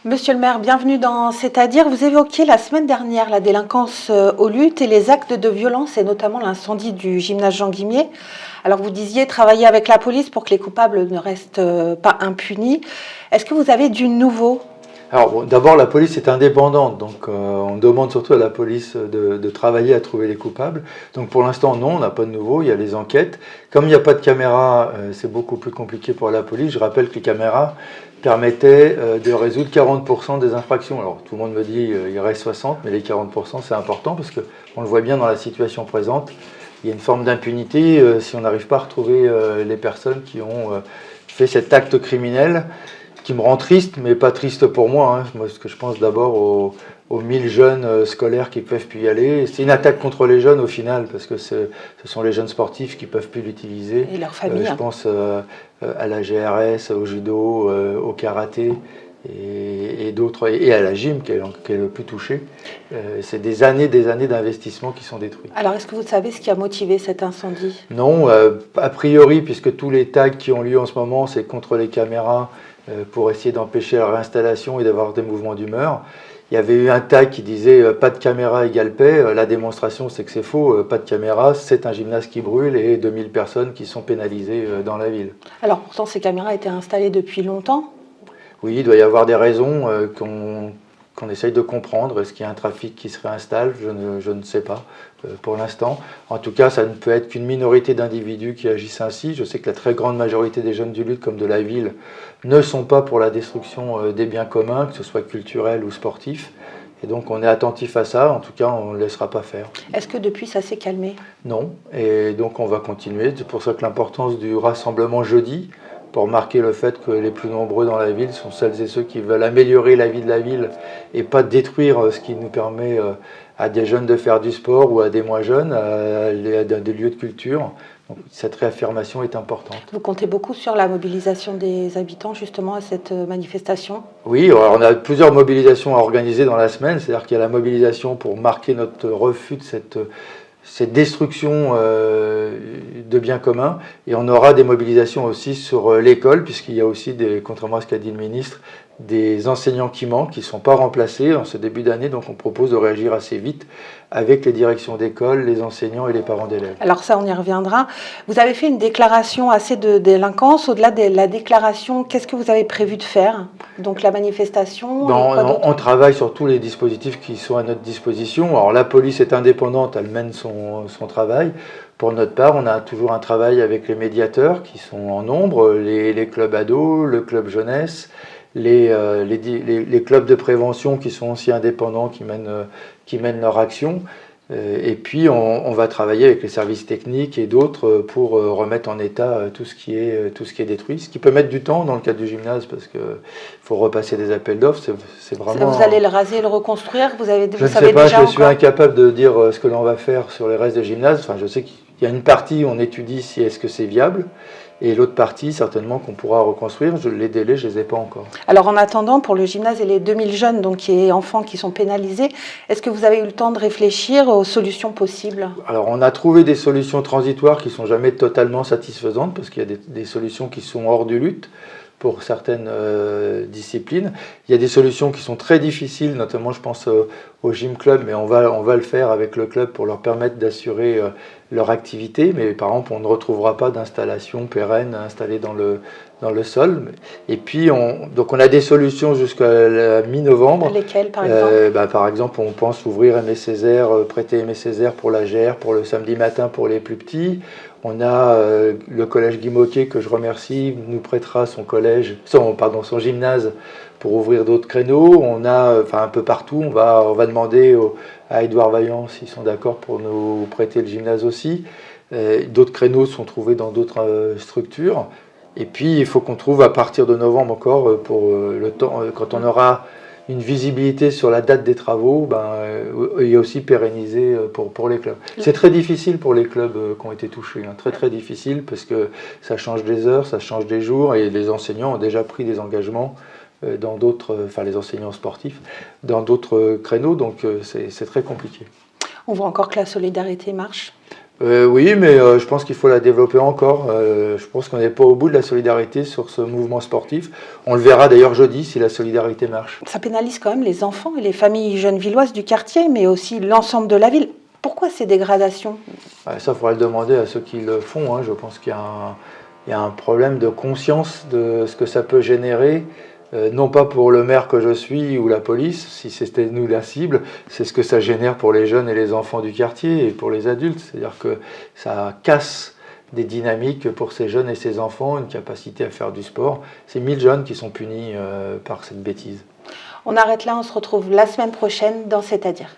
Monsieur le maire, bienvenue dans C'est-à-dire. Vous évoquiez la semaine dernière la délinquance aux luttes et les actes de violence et notamment l'incendie du gymnase Jean Guimier. Alors vous disiez travailler avec la police pour que les coupables ne restent pas impunis. Est-ce que vous avez du nouveau ? Alors bon, d'abord la police est indépendante, donc on demande surtout à la police de travailler à trouver les coupables. Donc pour l'instant non, on n'a pas de nouveau, il y a les enquêtes. Comme il n'y a pas de caméras, c'est beaucoup plus compliqué pour la police. Je rappelle que les caméras permettaient de résoudre 40% des infractions. Alors tout le monde me dit il reste 60, mais les 40% c'est important parce qu'on le voit bien dans la situation présente. Il y a une forme d'impunité si on n'arrive pas à retrouver les personnes qui ont fait cet acte criminel, qui me rend triste, mais pas triste pour moi. Hein. Moi, ce que je pense d'abord aux 1000 jeunes scolaires qui ne peuvent plus y aller. C'est une attaque contre les jeunes au final, parce que ce sont les jeunes sportifs qui ne peuvent plus l'utiliser. Et leur famille. Je pense à la GRS, au judo, au karaté et d'autres, et à la gym qui est le plus touchée. C'est des années d'investissement qui sont détruits. Alors, est-ce que vous savez ce qui a motivé cet incendie ? Non, a priori, puisque tous les tags qui ont lieu en ce moment, c'est contre les caméras, pour essayer d'empêcher la réinstallation et d'avoir des mouvements d'humeur. Il y avait eu un tag qui disait pas de caméra égale paix. La démonstration, c'est que c'est faux. Pas de caméra, c'est un gymnase qui brûle et 2000 personnes qui sont pénalisées dans la ville. Alors pourtant, ces caméras étaient installées depuis longtemps ? Oui, il doit y avoir des raisons qu'on essaye de comprendre. Est-ce qu'il y a un trafic qui se réinstalle ? Je ne sais pas pour l'instant. En tout cas, ça ne peut être qu'une minorité d'individus qui agissent ainsi. Je sais que la très grande majorité des jeunes du lutte comme de la ville ne sont pas pour la destruction des biens communs, que ce soit culturel ou sportif. Et donc on est attentif à ça, en tout cas on ne laissera pas faire. Est-ce que depuis ça s'est calmé ? Non, et donc on va continuer. C'est pour ça que l'importance du rassemblement jeudi, pour marquer le fait que les plus nombreux dans la ville sont celles et ceux qui veulent améliorer la vie de la ville et pas détruire ce qui nous permet à des jeunes de faire du sport ou à des moins jeunes, à des lieux de culture. Donc, cette réaffirmation est importante. Vous comptez beaucoup sur la mobilisation des habitants justement à cette manifestation ? Oui, alors on a plusieurs mobilisations à organiser dans la semaine, c'est-à-dire qu'il y a la mobilisation pour marquer notre refus de cette destruction de biens communs, et on aura des mobilisations aussi sur l'école, puisqu'il y a aussi, contrairement à ce qu'a dit le ministre, des enseignants qui manquent, qui ne sont pas remplacés en ce début d'année, donc on propose de réagir assez vite avec les directions d'école, les enseignants et les parents d'élèves. Alors ça, on y reviendra. Vous avez fait une déclaration assez de délinquance. Au-delà de la déclaration, qu'est-ce que vous avez prévu de faire ? Donc la manifestation on travaille sur tous les dispositifs qui sont à notre disposition. Alors la police est indépendante, elle mène son travail. Pour notre part, on a toujours un travail avec les médiateurs qui sont en nombre, les clubs ados, le club jeunesse, les clubs de prévention qui sont aussi indépendants, qui mènent leur action. Et puis on va travailler avec les services techniques et d'autres pour remettre en état tout ce qui est détruit, ce qui peut mettre du temps dans le cadre du gymnase parce qu'il faut repasser des appels d'offres. C'est vraiment. Vous allez le raser et le reconstruire. Vous savez je ne sais pas, je suis incapable de dire ce que l'on va faire sur les restes du gymnase. Enfin, je sais qu'il y a une partie où on étudie si est-ce que c'est viable. Et l'autre partie, certainement, qu'on pourra reconstruire. Les délais, je ne les ai pas encore. Alors, en attendant, pour le gymnase et les 2000 jeunes et enfants qui sont pénalisés, est-ce que vous avez eu le temps de réfléchir aux solutions possibles ? Alors, on a trouvé des solutions transitoires qui ne sont jamais totalement satisfaisantes, parce qu'il y a des solutions qui sont hors du lutte pour certaines disciplines. Il y a des solutions qui sont très difficiles, notamment, je pense, au gym club, mais on va le faire avec le club pour leur permettre d'assurer leur activité, mais par exemple on ne retrouvera pas d'installation pérenne installée dans le sol. Et puis donc on a des solutions jusqu'à la mi-novembre. Lesquelles par exemple Par exemple on pense ouvrir Aimé Césaire, prêter Aimé Césaire pour la GR, pour le samedi matin pour les plus petits. On a le collège Guy Môquet que je remercie, nous prêtera son gymnase pour ouvrir d'autres créneaux. On a, un peu partout, on va demander à Édouard Vaillant s'ils sont d'accord pour nous prêter le gymnase aussi. D'autres créneaux sont trouvés dans d'autres structures. Et puis il faut qu'on trouve à partir de novembre encore, pour le temps, quand on aura une visibilité sur la date des travaux, et aussi pérenniser pour les clubs. C'est très difficile pour les clubs qui ont été touchés, très très difficile parce que ça change des heures, ça change des jours et les enseignants ont déjà pris des engagements dans d'autres, les enseignants sportifs, dans d'autres créneaux, donc c'est très compliqué. On voit encore que la solidarité marche. Oui, mais je pense qu'il faut la développer encore. Je pense qu'on n'est pas au bout de la solidarité sur ce mouvement sportif. On le verra d'ailleurs jeudi si la solidarité marche. Ça pénalise quand même les enfants et les familles genevilloises du quartier, mais aussi l'ensemble de la ville. Pourquoi ces dégradations? Ouais, ça, il faudra le demander à ceux qui le font, hein. Je pense il y a un problème de conscience de ce que ça peut générer. Non pas pour le maire que je suis ou la police, si c'était nous la cible, c'est ce que ça génère pour les jeunes et les enfants du quartier et pour les adultes. C'est-à-dire que ça casse des dynamiques pour ces jeunes et ces enfants, une capacité à faire du sport. C'est 1000 jeunes qui sont punis par cette bêtise. On arrête là, on se retrouve la semaine prochaine dans C'est-à-dire.